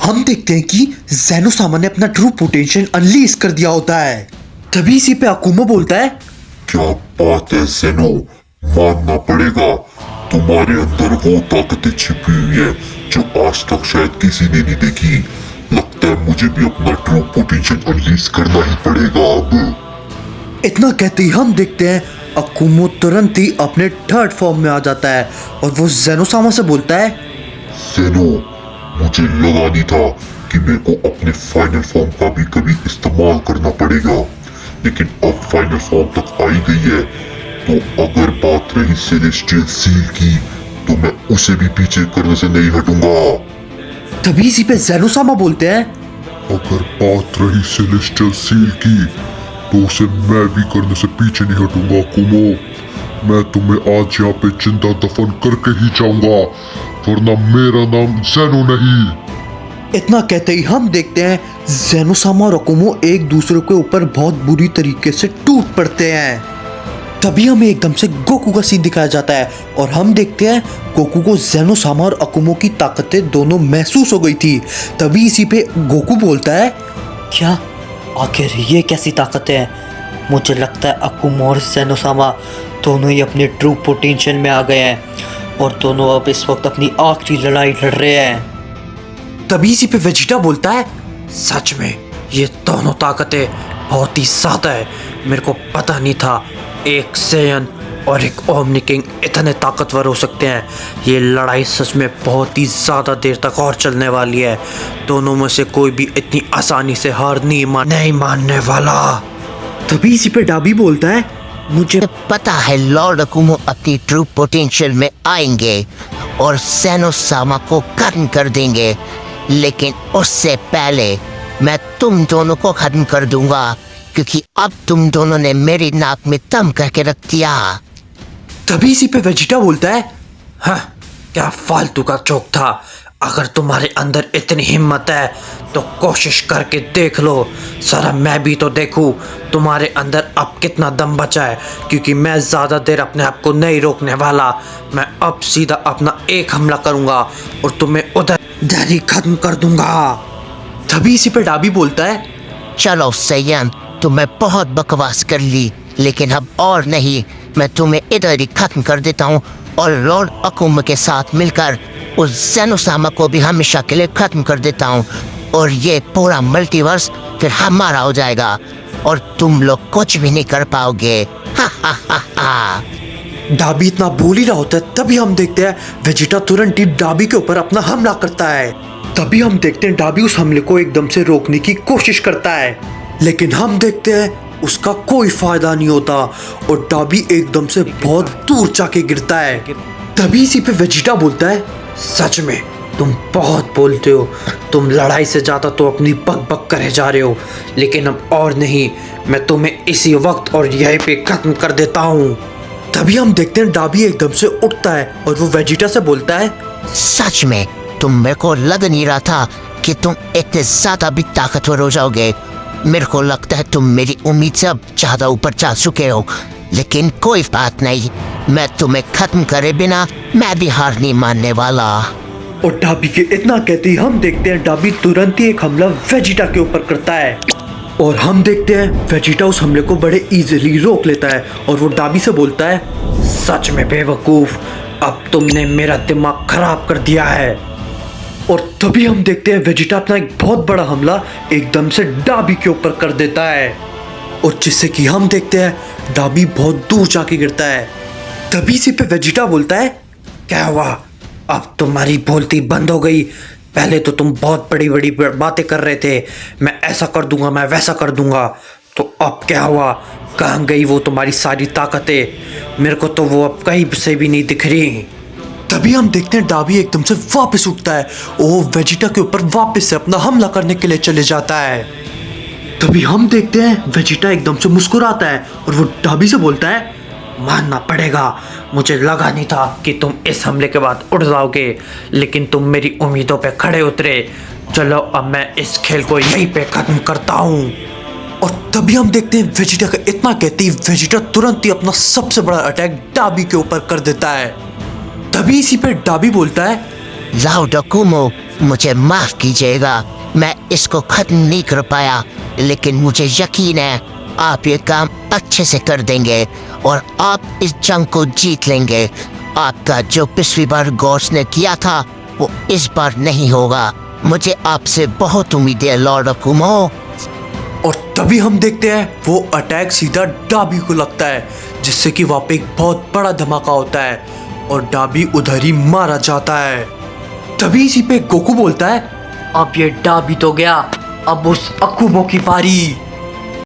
हम देखते हैं कि ज़ेनोसामा ने अपना ट्रू पोटेंशियल अनलीज कर दिया होता है। तभी इसी पे अकुमा बोलता है, क्या बात है ज़ेनो, मानना पड़ेगा तुम्हारे अंदर वो ताकतें छिपी हुई है जो आज तक शायद किसी ने नहीं देखी। लगता है मुझे भी अपना ट्रू पोटेंशियल अनलीज करना ही पड़ेगा अब। इतना कहते ही हम देखते हैं अकुमो तुरंत ही अपने थर्ड फॉर्म में आ जाता है और वो ज़ेनोसामा से बोलता है, ज़ेनो, मुझे लगा नहीं था कि मेरे को अपने फाइनल फॉर्म का भी कभी इस्तेमाल करना पड़ेगा, लेकिन अब फाइनल फॉर्म तक आई गई है। तो अगर बात रही सेलेस्टियल सील की, तो मैं उसे भी पीछे करने से नहीं हटूंगा। तभी इसी पे ज़ेनोसामा बोलते हैं, अगर बात रही सेलेस्टियल सील की, तो उसे मैं भी करने से पीछे नहीं हटूंगा कुमो। मैं तुम्हें आज यहाँ पे जिंदा दफन करके ही जाऊंगा, वरना मेरा नाम ज़ेनो नहीं। इतना कहते ही हम देखते हैं ज़ेनोसामा और अकुमो एक दूसरे के ऊपर बहुत बुरी तरीके से टूट पड़ते हैं। तभी हमें एकदम से गोकू का सीन दिखाया जाता है और हम देखते हैं गोकू को ज़ेनोसामा और अकुमो की ताकतें दोनों महसूस हो गई थी। तभी इसी पे गोकू बोलता है, क्या आखिर ये कैसी ताकत है? मुझे लगता है अकुमो और ज़ेनोसामा दोनों ही अपने ट्रू पोटेंशियल में आ गए हैं और दोनों अब इस वक्त अपनी आखिरी लड़ाई लड़ रहे हैं। तभी इसी पे वेजिटा बोलता है, सच में ये दोनों ताकतें बहुत ही ज़्यादा है। मेरे को पता नहीं था एक सेयन और एक ओमनी किंग इतने ताकतवर हो सकते हैं। ये लड़ाई सच में बहुत ही ज़्यादा देर तक और चलने वाली है। दोनों में से कोई भी इतनी आसानी से हार नहीं मानने वाला। तभी इसी पे डाबी बोलता है, मुझे पता है लॉर्ड अकुमो अपनी ट्रू पोटेंशियल में आएंगे और ज़ेनोसामा को खत्म कर देंगे, लेकिन उससे पहले मैं तुम दोनों को खत्म कर दूंगा, क्योंकि अब तुम दोनों ने मेरी नाक में दम करके रख दिया। तभी इसी पे वेजिटा बोलता है, हाँ क्या फालतू का जोक था। अगर तुम्हारे अंदर इतनी हिम्मत है तो कोशिश करके देख लो, सारा मैं भी तो देखूं तुम्हारे अंदर अब कितना दम बचा है, क्योंकि मैं ज़्यादा देर अपने आप को नहीं रोकने वाला। मैं अब सीधा अपना एक हमला करूंगा और तुम्हें उधर ही खत्म कर दूंगा। तभी इसी पे डाबी बोलता है, चलो सैयन, तुम्हें बहुत बकवास कर ली, लेकिन अब और नहीं, मैं तुम्हें इधर ही खत्म कर देता हूँ और लॉर्ड अकुमा के साथ मिलकर उस ज़ेनोसामा को भी हमेशा के लिए खत्म कर देता हूँ और ये पूरा मल्टीवर्स फिर हमारा हो जाएगा और तुम लोग कुछ भी नहीं कर पाओगे। हा हा हा हा। डाबी इतना बोल ही रहा होता है, तभी हम देखते हैं वेजिटा तुरंत ही डाबी के ऊपर अपना हमला करता है। तभी हम देखते हैं डाबी उस हमले को एकदम से रोकने की कोशिश करता है, लेकिन हम देखते हैं उसका कोई फायदा नहीं होता और डाबी एकदम से बहुत दूर जाके गिरता है। तभी इसी पे वेजिटा बोलता है, सच में तुम बहुत बोलते हो, तुम लड़ाई से ज़्यादा तो अपनी बक बक करे जा रहे हो, लेकिन अब और नहीं, मैं तुम्हें इसी वक्त और यहीं पे खत्म कर देता हूँ। तभी हम देखते हैं डाबी एकदम से उठता है और वो वेजिटा से बोलता है, सच में तुम मेरे को लग नहीं रहा था कि तुम इतने ज़्यादा भी ताकतवर हो जाओगे। मेरे को लगता है तुम मेरी उम्मीद से अब ज़्यादा ऊपर जा चुके हो, लेकिन कोई बात नहीं, मैं तुम्हें खत्म करे बिना मैं भी हार नहीं मानने वाला। और डाबी के इतना कहते ही हम देखते हैं डाबी तुरंत ही एक हमला वेजिटा के ऊपर करता है और हम देखते हैं वेजिटा उस हमले को बड़े इजीली रोक लेता है और वो डाबी से बोलता है, सच में बेवकूफ़, अब तुमने मेरा दिमाग खराब कर दिया है। और तभी हम देखते हैं वेजिटा अपना एक बहुत बड़ा हमला एकदम से डाबी के ऊपर कर देता है और जिससे कि हम देखते हैं डाबी बहुत दूर जाके गिरता है। तभी इसी पे वेजिटा बोलता है, क्या हुआ, अब तुम्हारी बोलती बंद हो गई? पहले तो तुम बहुत बड़ी बड़ी बातें कर रहे थे, मैं ऐसा कर दूंगा, मैं वैसा कर दूंगा, तो अब क्या हुआ? कहाँ गई वो तुम्हारी सारी ताकतें? मेरे को तो वो अब कहीं से भी नहीं दिख रही। तभी हम देखते हैं डाबी एकदम से वापस उठता है और वेजिटा के ऊपर वापस से अपना हमला करने के लिए चले जाता है। तभी हम देखते हैं वेजिटा एकदम से मुस्कुराता है और वो डाबी से बोलता है, मानना पड़ेगा, मुझे लगा नहीं था कि तुम इस हमले के बाद उड़ जाओगे, लेकिन तुम मेरी उम्मीदों पे खड़े उतरे। चलो अब मैं इस खेल को यहीं पे खत्म करता हूँ। और तभी हम देखते हैं वेजिटा का इतना कहते ही वेजिटा तुरंत ही अपना सबसे बड़ा अटैक डाबी के ऊपर कर देता है। तभी इसी पे डाबी बोलता है, लाओ डोकुमो, मुझे माफ कीजिएगा, मैं इसको खत्म नहीं कर पाया, लेकिन मुझे यकीन है आप ये काम अच्छे से कर देंगे और आप इस जंग को जीत लेंगे। आपका जो पिछली बार गॉड्स ने किया था वो इस बार नहीं होगा। मुझे आपसे बहुत उम्मीद है लॉर्ड डोकुमो। और तभी हम देखते हैं वो अटैक सीधा डाबी को लगता है, जिससे कि वहाँ पे एक बहुत बड़ा धमाका होता है और डाबी उधर ही मारा जाता है। तभी इसी पे गोकू बोलता है, अब ये डाबी तो गया, अब उस अकुमो की बारी।